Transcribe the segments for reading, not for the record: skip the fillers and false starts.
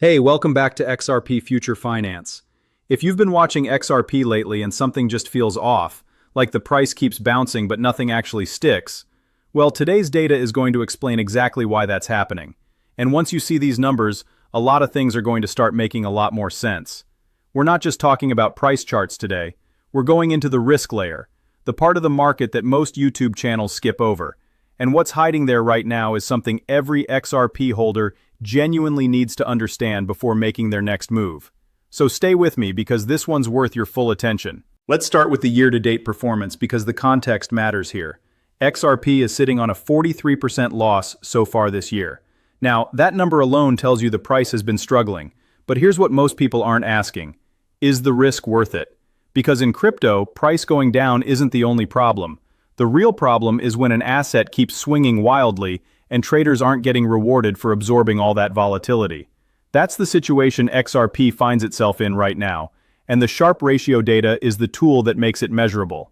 Hey, welcome back to XRP Future Finance. If you've been watching XRP lately and something just feels off, like the price keeps bouncing but nothing actually sticks, well, today's data is going to explain exactly why that's happening. And once you see these numbers, a lot of things are going to start making a lot more sense. We're not just talking about price charts today, we're going into the risk layer, the part of the market that most YouTube channels skip over. And what's hiding there right now is something every XRP holder genuinely needs to understand before making their next move. So stay with me because this one's worth your full attention. Let's start with the year-to-date performance because the context matters here. XRP is sitting on a 43% loss so far this year. Now, that number alone tells you the price has been struggling, but here's what most people aren't asking. Is the risk worth it? Because in crypto, price going down isn't the only problem. The real problem is when an asset keeps swinging wildly and traders aren't getting rewarded for absorbing all that volatility. That's the situation XRP finds itself in right now, and the Sharpe Ratio data is the tool that makes it measurable.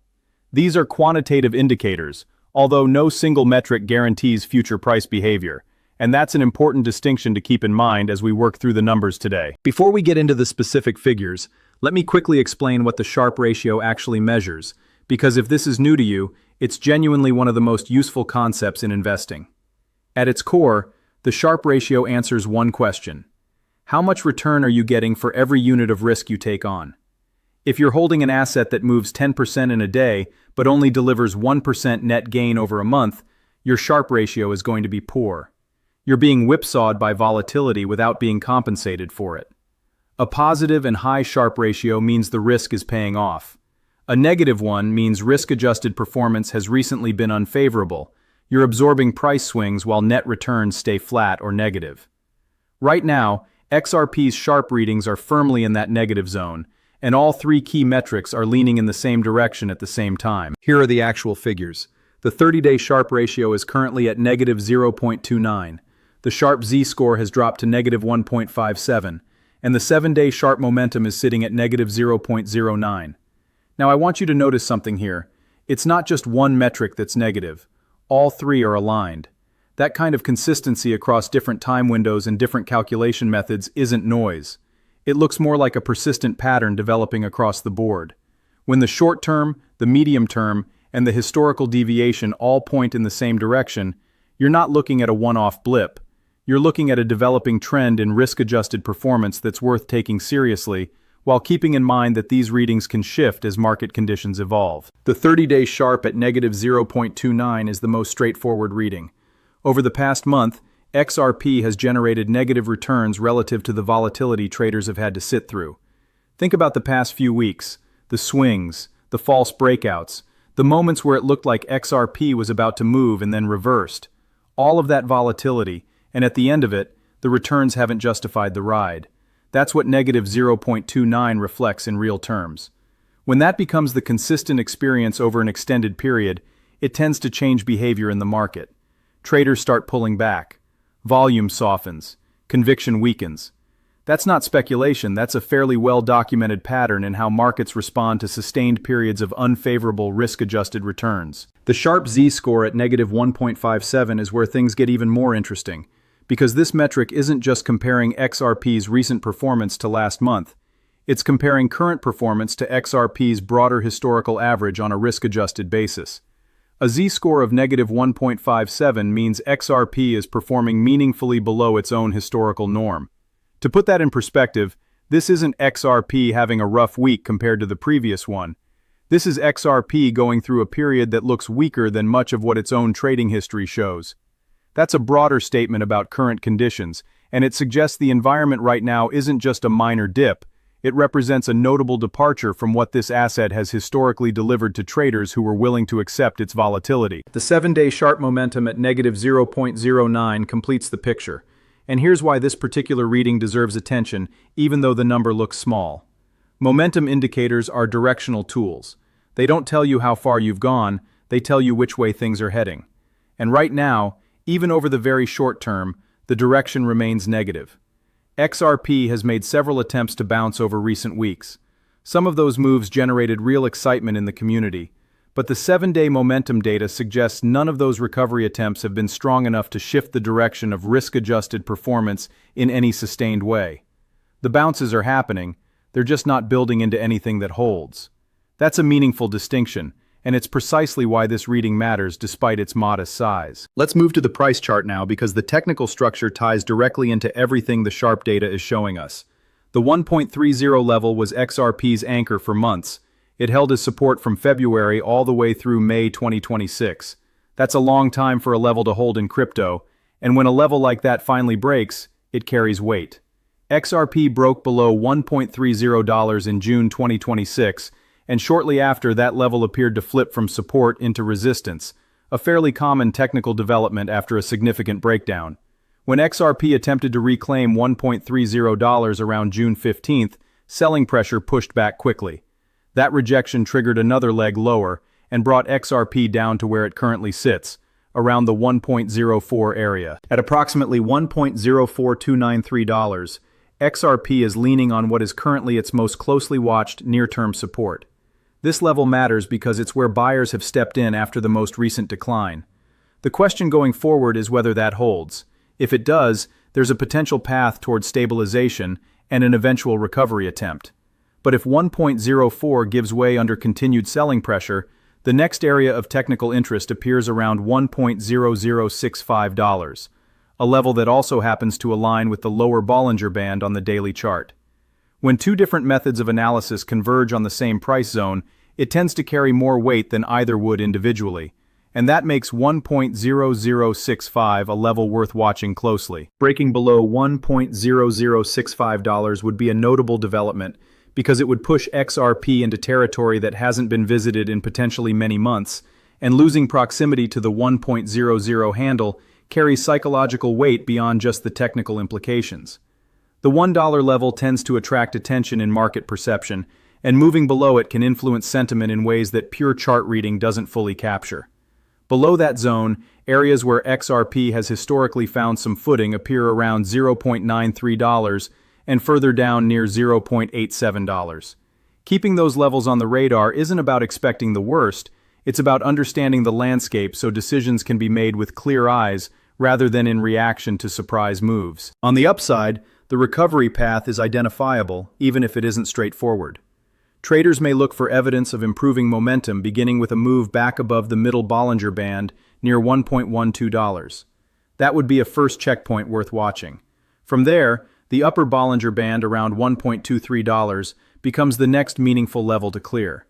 These are quantitative indicators, although no single metric guarantees future price behavior, and that's an important distinction to keep in mind as we work through the numbers today. Before we get into the specific figures, let me quickly explain what the Sharpe Ratio actually measures, because if this is new to you, it's genuinely one of the most useful concepts in investing. At its core, the Sharpe Ratio answers one question. How much return are you getting for every unit of risk you take on? If you're holding an asset that moves 10% in a day, but only delivers 1% net gain over a month, your Sharpe Ratio is going to be poor. You're being whipsawed by volatility without being compensated for it. A positive and high Sharpe Ratio means the risk is paying off. A negative one means risk-adjusted performance has recently been unfavorable. You're absorbing price swings while net returns stay flat or negative. Right now, XRP's Sharpe readings are firmly in that negative zone, and all three key metrics are leaning in the same direction at the same time. Here are the actual figures. The 30-day Sharpe Ratio is currently at negative 0.29. The Sharpe Z-Score has dropped to negative 1.57, and the 7-day Sharpe Momentum is sitting at negative 0.09. Now I want you to notice something here. It's not just one metric that's negative. All three are aligned. That kind of consistency across different time windows and different calculation methods isn't noise. It looks more like a persistent pattern developing across the board. When the short term, the medium term, and the historical deviation all point in the same direction, you're not looking at a one-off blip. You're looking at a developing trend in risk-adjusted performance that's worth taking seriously, while keeping in mind that these readings can shift as market conditions evolve. The 30-day Sharpe at negative 0.29 is the most straightforward reading. Over the past month, XRP has generated negative returns relative to the volatility traders have had to sit through. Think about the past few weeks, the swings, the false breakouts, the moments where it looked like XRP was about to move and then reversed. All of that volatility, and at the end of it, the returns haven't justified the ride. That's what negative 0.29 reflects in real terms. When that becomes the consistent experience over an extended period, it tends to change behavior in the market. Traders start pulling back. Volume softens. Conviction weakens. That's not speculation, that's a fairly well-documented pattern in how markets respond to sustained periods of unfavorable risk-adjusted returns. The Sharpe Z-Score at negative 1.57 is where things get even more interesting, because this metric isn't just comparing XRP's recent performance to last month, it's comparing current performance to XRP's broader historical average on a risk-adjusted basis. A Z-score of negative 1.57 means XRP is performing meaningfully below its own historical norm. To put that in perspective, this isn't XRP having a rough week compared to the previous one. This is XRP going through a period that looks weaker than much of what its own trading history shows. That's a broader statement about current conditions, and it suggests the environment right now isn't just a minor dip, it represents a notable departure from what this asset has historically delivered to traders who were willing to accept its volatility. The 7-day Sharpe Momentum at negative 0.09 completes the picture, and here's why this particular reading deserves attention, even though the number looks small. Momentum indicators are directional tools. They don't tell you how far you've gone, they tell you which way things are heading. And right now, even over the very short term, the direction remains negative. XRP has made several attempts to bounce over recent weeks. Some of those moves generated real excitement in the community, but the 7-day momentum data suggests none of those recovery attempts have been strong enough to shift the direction of risk-adjusted performance in any sustained way. The bounces are happening, they're just not building into anything that holds. That's a meaningful distinction, and it's precisely why this reading matters despite its modest size. Let's move to the price chart now because the technical structure ties directly into everything the Sharpe data is showing us. The 1.30 level was XRP's anchor for months. It held as support from February all the way through May 2026. That's a long time for a level to hold in crypto, and when a level like that finally breaks, it carries weight. XRP broke below $1.30 in June 2026, and shortly after that level appeared to flip from support into resistance, a fairly common technical development after a significant breakdown. When XRP attempted to reclaim $1.30 around June 15th, selling pressure pushed back quickly. That rejection triggered another leg lower and brought XRP down to where it currently sits, around the 1.04 area. At approximately $1.04293, XRP is leaning on what is currently its most closely watched near-term support. This level matters because it's where buyers have stepped in after the most recent decline. The question going forward is whether that holds. If it does, there's a potential path towards stabilization and an eventual recovery attempt. But if 1.04 gives way under continued selling pressure, the next area of technical interest appears around $1.0065, a level that also happens to align with the lower Bollinger Band on the daily chart. When two different methods of analysis converge on the same price zone, it tends to carry more weight than either would individually, and that makes 1.0065 a level worth watching closely. Breaking below $1.0065 would be a notable development because it would push XRP into territory that hasn't been visited in potentially many months, and losing proximity to the 1.00 handle carries psychological weight beyond just the technical implications. The $1 level tends to attract attention in market perception, and moving below it can influence sentiment in ways that pure chart reading doesn't fully capture. Below that zone, areas where XRP has historically found some footing appear around $0.93 and further down near $0.87. Keeping those levels on the radar isn't about expecting the worst, it's about understanding the landscape so decisions can be made with clear eyes rather than in reaction to surprise moves. On the upside, the recovery path is identifiable, even if it isn't straightforward. Traders may look for evidence of improving momentum beginning with a move back above the middle Bollinger Band near $1.12. That would be a first checkpoint worth watching. From there, the upper Bollinger Band around $1.23 becomes the next meaningful level to clear.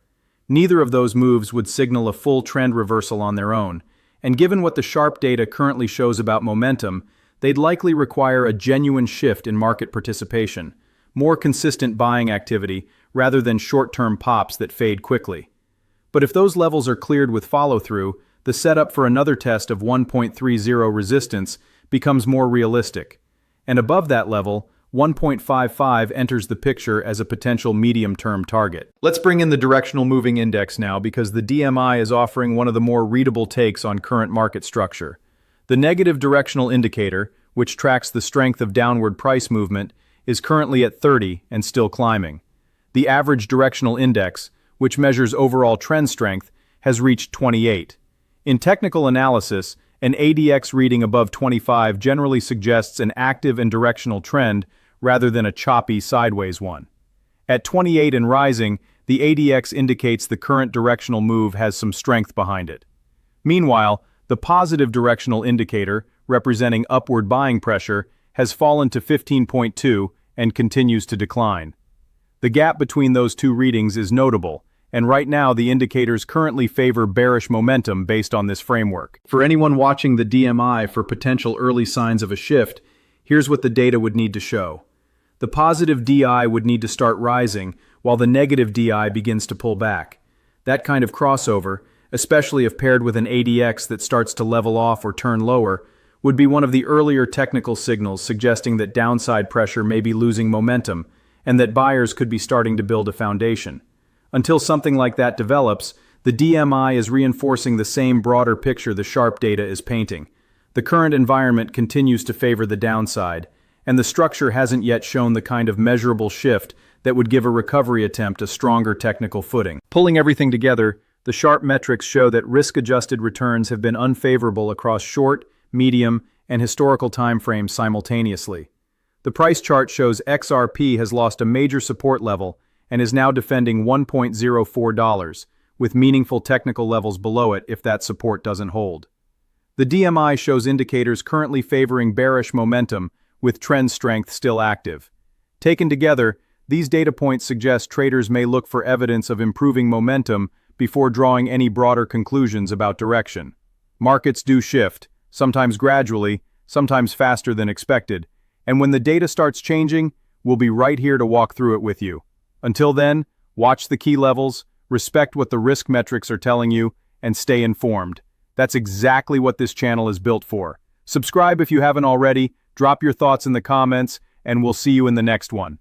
Neither of those moves would signal a full trend reversal on their own, and given what the Sharpe data currently shows about momentum, they'd likely require a genuine shift in market participation, more consistent buying activity rather than short-term pops that fade quickly. But if those levels are cleared with follow-through, the setup for another test of 1.30 resistance becomes more realistic. And above that level, 1.55 enters the picture as a potential medium-term target. Let's bring in the Directional Moving Index now because the DMI is offering one of the more readable takes on current market structure. The negative directional indicator, which tracks the strength of downward price movement, is currently at 30 and still climbing. The average directional index, which measures overall trend strength, has reached 28. In technical analysis, an ADX reading above 25 generally suggests an active and directional trend rather than a choppy sideways one. At 28 and rising, the ADX indicates the current directional move has some strength behind it. Meanwhile, the positive directional indicator, representing upward buying pressure, has fallen to 15.2 and continues to decline. The gap between those two readings is notable, and right now the indicators currently favor bearish momentum based on this framework. For anyone watching the DMI for potential early signs of a shift, here's what the data would need to show. The positive DI would need to start rising, while the negative DI begins to pull back. That kind of crossover, especially if paired with an ADX that starts to level off or turn lower, would be one of the earlier technical signals suggesting that downside pressure may be losing momentum and that buyers could be starting to build a foundation. Until something like that develops, the DMI is reinforcing the same broader picture the Sharpe data is painting. The current environment continues to favor the downside, and the structure hasn't yet shown the kind of measurable shift that would give a recovery attempt a stronger technical footing. Pulling everything together, the Sharpe metrics show that risk-adjusted returns have been unfavorable across short, medium, and historical timeframes simultaneously. The price chart shows XRP has lost a major support level and is now defending $1.04, with meaningful technical levels below it if that support doesn't hold. The DMI shows indicators currently favoring bearish momentum, with trend strength still active. Taken together, these data points suggest traders may look for evidence of improving momentum before drawing any broader conclusions about direction. Markets do shift, sometimes gradually, sometimes faster than expected, and when the data starts changing, we'll be right here to walk through it with you. Until then, watch the key levels, respect what the risk metrics are telling you, and stay informed. That's exactly what this channel is built for. Subscribe if you haven't already, drop your thoughts in the comments, and we'll see you in the next one.